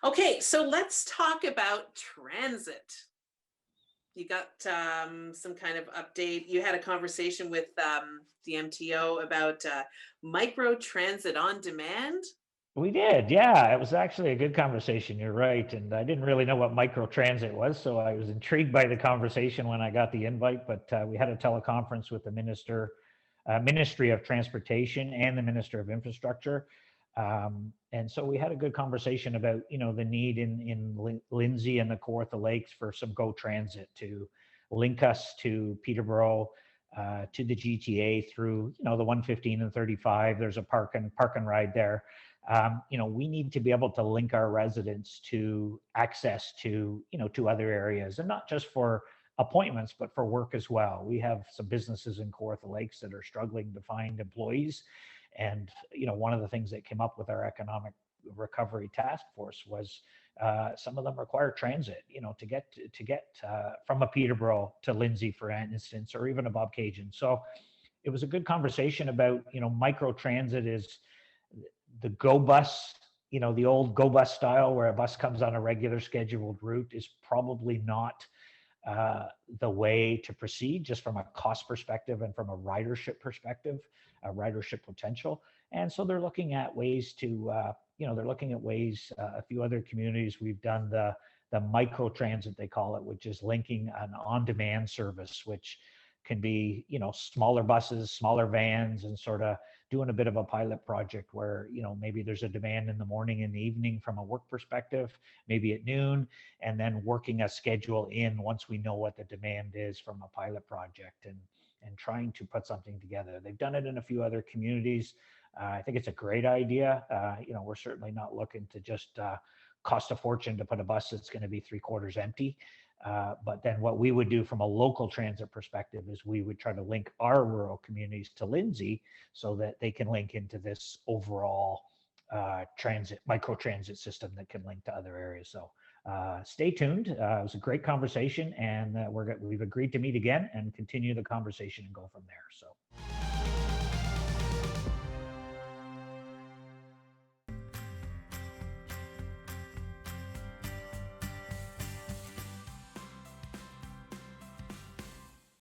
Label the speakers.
Speaker 1: Okay, so let's talk about transit. You got some kind of update. You had a conversation with the MTO about micro transit on demand.
Speaker 2: We did, yeah. It was actually a good conversation. You're right, and I didn't really know what microtransit was, so I was intrigued by the conversation when I got the invite. But we had a teleconference with the Ministry of Transportation, and the Minister of Infrastructure, and so we had a good conversation about the need in Lindsay and the Kawartha Lakes for some Go Transit to link us to Peterborough. To the GTA through the 115 and 35. There's a park and ride there. We need to be able to link our residents to access to other areas, and not just for appointments, but for work as well. We have some businesses in Kawartha Lakes that are struggling to find employees. And, one of the things that came up with our economic recovery task force was some of them require transit, to get from a Peterborough to Lindsay, for instance, or even a Bob Cajun. So it was a good conversation about, micro transit is the go bus, the old go bus style where a bus comes on a regular scheduled route is probably not the way to proceed, just from a cost perspective and from a ridership perspective, a ridership potential. And so they're looking at ways to, a few other communities, we've done the micro transit, they call it, which is linking an on-demand service, which can be, smaller buses, smaller vans, and sort of doing a bit of a pilot project where, maybe there's a demand in the morning and the evening from a work perspective, maybe at noon, and then working a schedule in once we know what the demand is from a pilot project, and trying to put something together. They've done it in a few other communities. I think it's a great idea. We're certainly not looking to just cost a fortune to put a bus that's going to be 3/4 empty. But then what we would do from a local transit perspective is we would try to link our rural communities to Lindsay so that they can link into this overall micro transit system that can link to other areas. So stay tuned. It was a great conversation, and we've agreed to meet again and continue the conversation and go from there. So